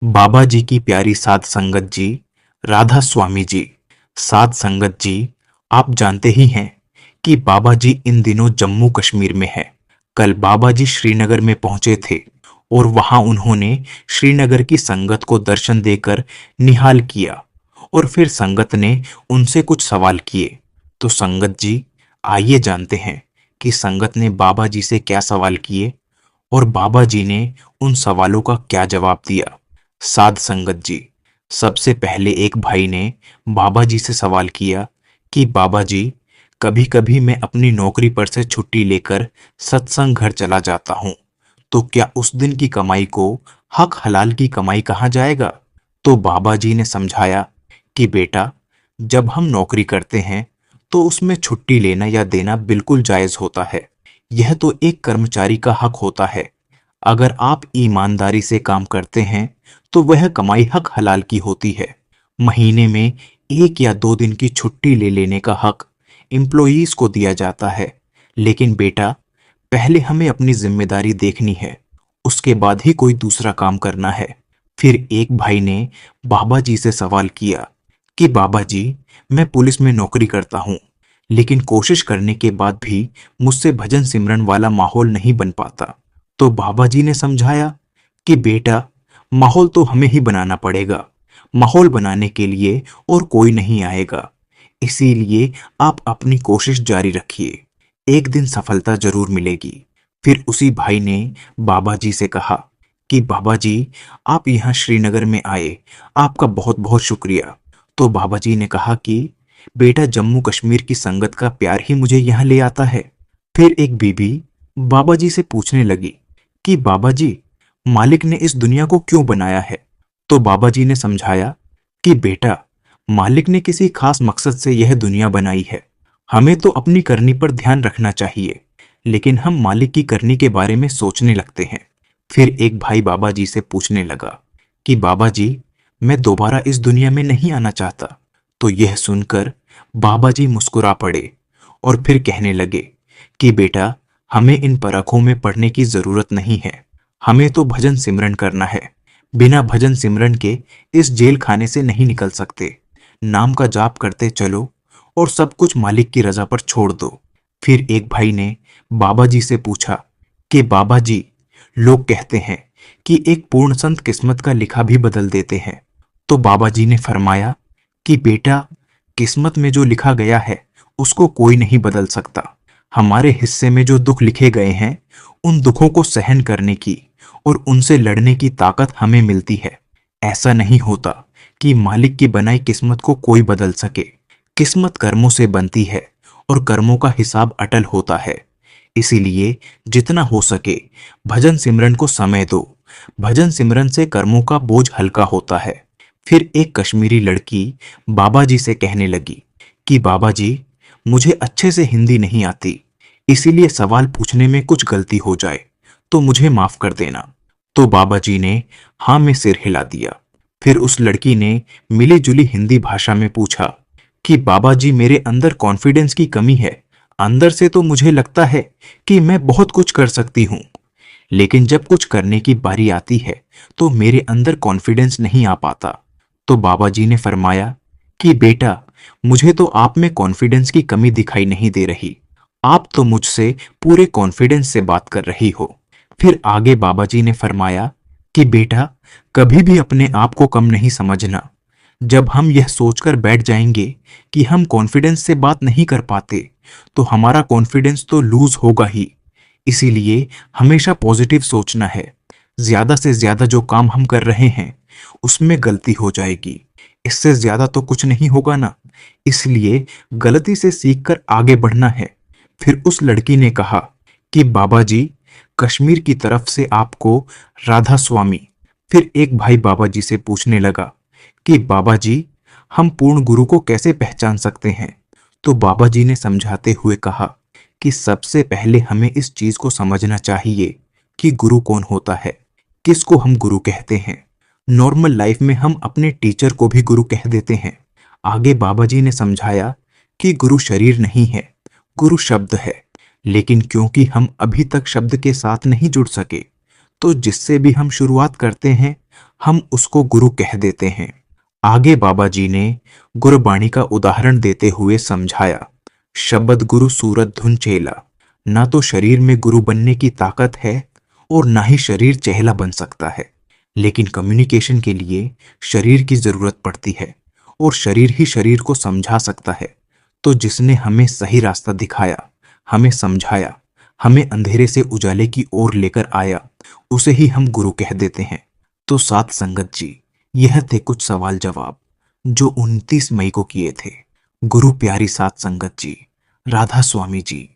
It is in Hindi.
बाबा जी की प्यारी साध संगत जी, राधा स्वामी जी। साध संगत जी, आप जानते ही हैं कि बाबा जी इन दिनों जम्मू कश्मीर में है। कल बाबा जी श्रीनगर में पहुंचे थे और वहां उन्होंने श्रीनगर की संगत को दर्शन देकर निहाल किया और फिर संगत ने उनसे कुछ सवाल किए। तो संगत जी, आइए जानते हैं कि संगत ने बाबा जी से क्या सवाल किए और बाबा जी ने उन सवालों का क्या जवाब दिया। साध संगत जी, सबसे पहले एक भाई ने बाबा जी से सवाल किया कि बाबा जी, कभी कभी मैं अपनी नौकरी पर से छुट्टी लेकर सत्संग घर चला जाता हूँ, तो क्या उस दिन की कमाई को हक हलाल की कमाई कहा जाएगा? तो बाबा जी ने समझाया कि बेटा, जब हम नौकरी करते हैं तो उसमें छुट्टी लेना या देना बिल्कुल जायज होता है। यह तो एक कर्मचारी का हक होता है। अगर आप ईमानदारी से काम करते हैं तो वह कमाई हक हलाल की होती है। महीने में 1 या 2 दिन की छुट्टी ले लेने का हक एम्प्लॉयीज को दिया जाता है। लेकिन बेटा, पहले हमें अपनी जिम्मेदारी देखनी है, उसके बाद ही कोई दूसरा काम करना है। फिर एक भाई ने बाबा जी से सवाल किया कि बाबा जी, मैं पुलिस में नौकरी करता हूँ, लेकिन कोशिश करने के बाद भी मुझसे भजन सिमरन वाला माहौल नहीं बन पाता। तो बाबा जी ने समझाया कि बेटा, माहौल तो हमें ही बनाना पड़ेगा। माहौल बनाने के लिए और कोई नहीं आएगा। इसीलिए आप अपनी कोशिश जारी रखिए, एक दिन सफलता जरूर मिलेगी। फिर उसी भाई ने बाबा जी से कहा कि बाबा जी, आप यहाँ श्रीनगर में आए, आपका बहुत बहुत शुक्रिया। तो बाबा जी ने कहा कि बेटा, जम्मू कश्मीर की संगत का प्यार ही मुझे यहाँ ले आता है। फिर एक बीबी बाबा जी से पूछने लगी कि बाबा जी, मालिक ने इस दुनिया को क्यों बनाया है? तो बाबा जी ने समझाया कि बेटा, मालिक ने किसी खास मकसद से यह दुनिया बनाई है। हमें तो अपनी करनी पर ध्यान रखना चाहिए, लेकिन हम मालिक की करनी के बारे में सोचने लगते हैं। फिर एक भाई बाबा जी से पूछने लगा कि बाबा जी, मैं दोबारा इस दुनिया में नहीं आना चाहता। तो यह सुनकर बाबा जी मुस्कुरा पड़े और फिर कहने लगे कि बेटा, हमें इन परखों में पड़ने की जरूरत नहीं है। हमें तो भजन सिमरन करना है। बिना भजन सिमरन के इस जेल खाने से नहीं निकल सकते। नाम का जाप करते चलो और सब कुछ मालिक की रजा पर छोड़ दो। फिर एक भाई ने बाबा जी से पूछा कि बाबा जी, लोग कहते हैं कि एक पूर्ण संत किस्मत का लिखा भी बदल देते हैं। तो बाबा जी ने फरमाया कि बेटा, किस्मत में जो लिखा गया है उसको कोई नहीं बदल सकता। हमारे हिस्से में जो दुख लिखे गए हैं, उन दुखों को सहन करने की और उनसे लड़ने की ताकत हमें मिलती है। ऐसा नहीं होता कि मालिक की बनाई किस्मत को कोई बदल सके। किस्मत कर्मों से बनती है और कर्मों का हिसाब अटल होता है। इसीलिए जितना हो सके भजन सिमरन को समय दो। भजन सिमरन से कर्मों का बोझ हल्का होता है। फिर एक कश्मीरी लड़की बाबा जी से कहने लगी कि बाबा जी, मुझे अच्छे से हिंदी नहीं आती, इसीलिए सवाल पूछने में कुछ गलती हो जाए तो मुझे माफ कर देना। तो बाबा जी ने हाँ में सिर हिला दिया। फिर उस लड़की ने मिली जुली हिंदी भाषा में पूछा कि बाबा जी, मेरे अंदर कॉन्फिडेंस की कमी है। अंदर से तो मुझे लगता है कि मैं बहुत कुछ कर सकती हूँ, लेकिन जब कुछ करने की बारी आती है तो मेरे अंदर कॉन्फिडेंस नहीं आ पाता। तो बाबा जी ने फरमाया कि बेटा, मुझे तो आप में कॉन्फिडेंस की कमी दिखाई नहीं दे रही। आप तो मुझसे पूरे कॉन्फिडेंस से बात कर रही हो। फिर आगे बाबा जी ने फरमाया कि बेटा, कभी भी अपने आप को कम नहीं समझना। जब हम यह सोचकर बैठ जाएंगे कि हम कॉन्फिडेंस से बात नहीं कर पाते, तो हमारा कॉन्फिडेंस तो लूज होगा ही। इसीलिए हमेशा पॉजिटिव सोचना है। ज्यादा से ज्यादा जो काम हम कर रहे हैं उसमें गलती हो जाएगी, इससे ज्यादा तो कुछ नहीं होगा ना। इसलिए गलती से सीखकर आगे बढ़ना है। फिर उस लड़की ने कहा कि बाबा जी, कश्मीर की तरफ से आपको राधा स्वामी। फिर एक भाई बाबा जी से पूछने लगा कि बाबा जी, हम पूर्ण गुरु को कैसे पहचान सकते हैं? तो बाबा जी ने समझाते हुए कहा कि सबसे पहले हमें इस चीज को समझना चाहिए कि गुरु कौन होता है, किसको हम गुरु कहते हैं। नॉर्मल लाइफ में हम अपने टीचर को भी गुरु कह देते हैं। आगे बाबा जी ने समझाया कि गुरु शरीर नहीं है, गुरु शब्द है। लेकिन क्योंकि हम अभी तक शब्द के साथ नहीं जुड़ सके, तो जिससे भी हम शुरुआत करते हैं हम उसको गुरु कह देते हैं। आगे बाबा जी ने गुरबाणी का उदाहरण देते हुए समझाया, शब्द गुरु सूरत धुन चेला। ना तो शरीर में गुरु बनने की ताकत है और ना ही शरीर चेहला बन सकता है, लेकिन कम्युनिकेशन के लिए शरीर की जरूरत पड़ती है और शरीर ही शरीर को समझा सकता है। तो जिसने हमें सही रास्ता दिखाया, हमें समझाया, हमें अंधेरे से उजाले की ओर लेकर आया, उसे ही हम गुरु कह देते हैं। तो सात संगत जी, यह थे कुछ सवाल जवाब जो 29 मई को किए थे गुरु प्यारी सात संगत जी, राधा स्वामी जी।